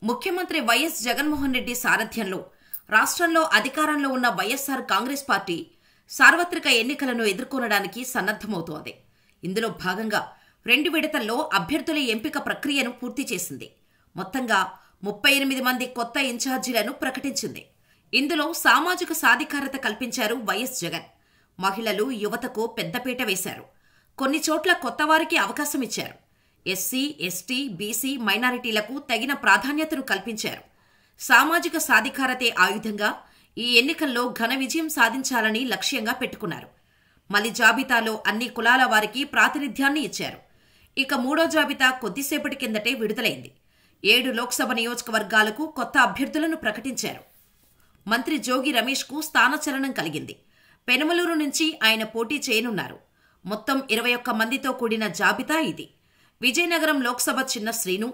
ముఖ్యమంత్రి వైఎస్ జగన్మోహన్ రెడ్డి సారథ్యంలో రాష్ట్రంలో అధికారంలో ఉన్న వైఎస్ఆర్ కాంగ్రెస్ పార్టీ సార్వత్రిక ఎన్నికలను ఎదుర్కొనడానికి సన్నద్ధమవుతోంది. ఇందులో భాగంగా 2 విడతల్లో అభ్యర్థుల ఎంపిక ప్రక్రియను పూర్తి చేసింది. మొత్తంగా 38 మంది కొత్త ఇన్ఛార్జీలను ప్రకటించింది. ఇందులో సామాజిక సాధికారత కల్పించారు వైఎస్ జగన్. మహిళలు, యువతకు పెద్దపీట వేశారు. కొన్ని చోట్ల కొత్తవారికి అవకాశం ఇచ్చారు. ఎస్సీ, ఎస్టీ, బీసీ, మైనారిటీలకు తగిన ప్రాధాన్యతను కల్పించారు. సామాజిక సాధికారతే ఆయుధంగా ఈ ఎన్నికల్లో ఘన విజయం సాధించాలని లక్ష్యంగా పెట్టుకున్నారు. మలి జాబితాలో అన్ని కులాల వారికి ప్రాతినిధ్యాన్ని ఇచ్చారు. ఇక 3వ జాబితా కొద్దిసేపటి కిందటే విడుదలైంది. 7 లోక్సభ నియోజకవర్గాలకు కొత్త అభ్యర్థులను ప్రకటించారు. మంత్రి జోగి రమేష్కు స్థానచలనం కలిగింది. పెనమలూరు నుంచి ఆయన పోటీ చేయనున్నారు. మొత్తం 21 మందితో కూడిన జాబితా ఇది. విజయనగరం లోక్సభ చిన్న శ్రీను,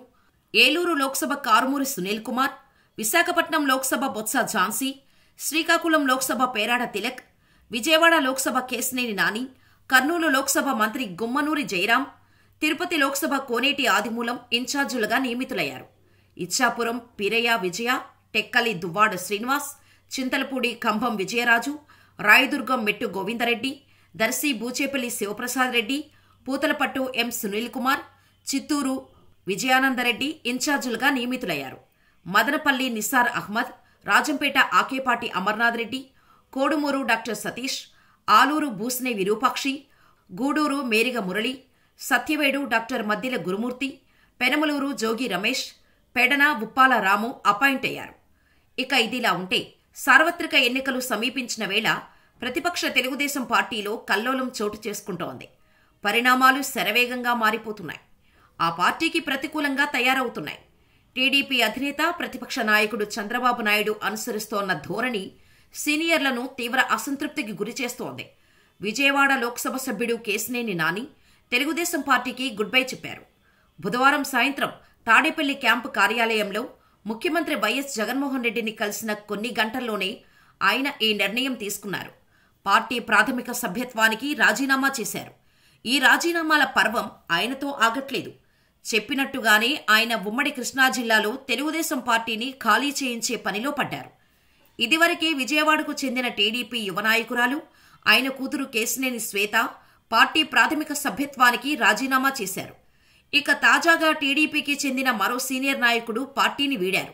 ఏలూరు లోక్సభ కారుమూరి సునీల్ కుమార్, విశాఖపట్నం లోక్సభ బొత్స ఝాన్సీ, శ్రీకాకుళం లోక్సభ పేరాడ తిలక్, విజయవాడ లోక్సభ కేశినేని నాని, కర్నూలు లోక్సభ మంత్రి గుమ్మనూరి జయరాం, తిరుపతి లోక్సభ కోనేటి ఆదిమూలం ఇన్ఛార్జీలుగా నియమితులయ్యారు. ఇచ్చాపురం పీరయ్య విజయ, టెక్కలి దువ్వాడ శ్రీనివాస్, చింతలపూడి కంభం విజయరాజు, రాయదుర్గం మెట్టు గోవిందరెడ్డి, దర్శి బూచేపల్లి శివప్రసాద్ రెడ్డి, పూతలపట్టు ఎం సునీల్ కుమార్, చిత్తూరు విజయానందరెడ్డి ఇన్ఛార్జీలుగా నియమితులయ్యారు. మదనపల్లి నిసార్ అహ్మద్, రాజంపేట ఆకేపాటి అమర్నాథ్ రెడ్డి, కోడుమూరు డాక్టర్ సతీష్, ఆలూరు భూస్నే విరూపాక్షి, గూడూరు మేరిగ మురళి, సత్యవేడు డాక్టర్ మద్దిల గురుమూర్తి, పెనమలూరు జోగి రమేష్, పెడన ఉప్పాల రాము అపాయింట్ అయ్యారు. ఇక ఇదిలా ఉంటే సార్వత్రిక ఎన్నికలు సమీపించిన వేళ ప్రతిపక్ష తెలుగుదేశం పార్టీలో కల్లోలం చోటు చేసుకుంటోంది. పరిణామాలు శరవేగంగా మారిపోతున్నాయి. ఆ పార్టీకి ప్రతికూలంగా తయారవుతున్నాయి. టీడీపీ అధినేత ప్రతిపక్ష నాయకుడు చంద్రబాబు నాయుడు అనుసరిస్తోన్న ధోరణి సీనియర్లను తీవ్ర అసంతృప్తికి గురిచేస్తోంది. విజయవాడ లోక్సభ సభ్యుడు కేశినేని నాని తెలుగుదేశం పార్టీకి గుడ్ బై చెప్పారు. బుధవారం సాయంత్రం తాడేపల్లి క్యాంపు కార్యాలయంలో ముఖ్యమంత్రి వైఎస్ జగన్మోహన్ రెడ్డిని కలిసిన కొన్ని గంటల్లోనే ఆయన ఈ నిర్ణయం తీసుకున్నారు. పార్టీ ప్రాథమిక సభ్యత్వానికి రాజీనామా చేశారు. ఈ రాజీనామాల పర్వం ఆయనతో ఆగట్లేదు. చెప్పినట్టుగానే ఆయన ఉమ్మడి కృష్ణా జిల్లాలో తెలుగుదేశం పార్టీని ఖాళీ చేయించే పనిలో పడ్డారు. ఇదివరకే విజయవాడకు చెందిన టీడీపీ యువ నాయకురాలు, ఆయన కూతురు కేశినేని శ్వేత పార్టీ ప్రాథమిక సభ్యత్వానికి రాజీనామా చేశారు. ఇక తాజాగా టీడీపీకి చెందిన మరో సీనియర్ నాయకుడు పార్టీని వీడారు.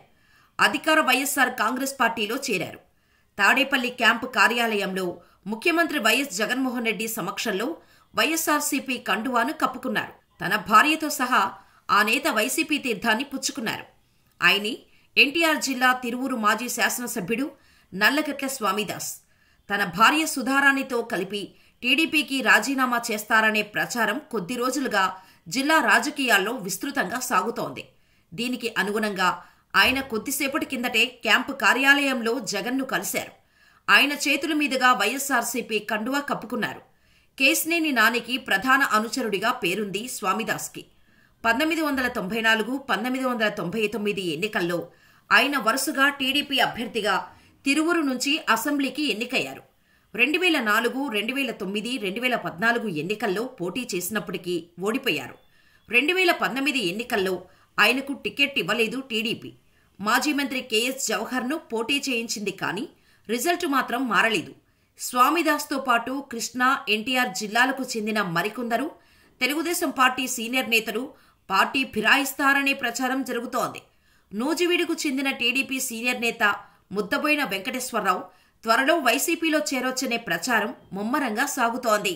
అధికార వైఎస్ఆర్ కాంగ్రెస్ పార్టీలో చేరారు. తాడేపల్లి క్యాంపు కార్యాలయంలో ముఖ్యమంత్రి వైఎస్ జగన్మోహన్ రెడ్డి సమక్షంలో వైఎస్ఆర్సీపీ కండువాను కప్పుకున్నారు. తన భార్యతో సహా ఆ నేత వైసీపీ తీర్థాన్ని పుచ్చుకున్నారు. ఆయని ఎన్టీఆర్ జిల్లా తిరువూరు మాజీ శాసనసభ్యుడు నల్లగట్ల స్వామిదాస్. తన భార్య సుధారాణితో కలిపి టీడీపీకి రాజీనామా చేస్తారనే ప్రచారం కొద్ది రోజులుగా జిల్లా రాజకీయాల్లో విస్తృతంగా సాగుతోంది. దీనికి అనుగుణంగా ఆయన కొద్దిసేపటి కిందటే క్యాంపు కార్యాలయంలో జగన్ను కలిశారు. ఆయన చేతుల మీదుగా వైఎస్ఆర్సీపీ కండువా కప్పుకున్నారు. కేశినేని నానికి ప్రధాన అనుచరుడిగా పేరుంది స్వామిదాస్కి. 1994, 1999 ఎన్నికల్లో ఆయన వరుసగా టీడీపీ అభ్యర్థిగా తిరువూరు నుంచి అసెంబ్లీకి ఎన్నికయ్యారు. 2004, 2009, 2014 ఎన్నికల్లో పోటీ చేసినప్పటికీ ఓడిపోయారు. 2019 ఎన్నికల్లో ఆయనకు టికెట్ ఇవ్వలేదు టీడీపీ. మాజీ మంత్రి కేఎస్ జవహర్ను పోటీ చేయించింది కానీ రిజల్ట్ మాత్రం మారలేదు. స్వామిదాస్తో పాటు కృష్ణా, ఎన్టీఆర్ జిల్లాలకు చెందిన మరికొందరు తెలుగుదేశం పార్టీ సీనియర్ నేతలు పార్టీ ఫిరాయిస్తారనే ప్రచారం జరుగుతోంది. నూజివీడుకు చెందిన టీడీపీ సీనియర్ నేత ముద్దబోయిన వెంకటేశ్వరరావు త్వరలో వైసీపీలో చేరొచ్చనే ప్రచారం ముమ్మరంగా సాగుతోంది.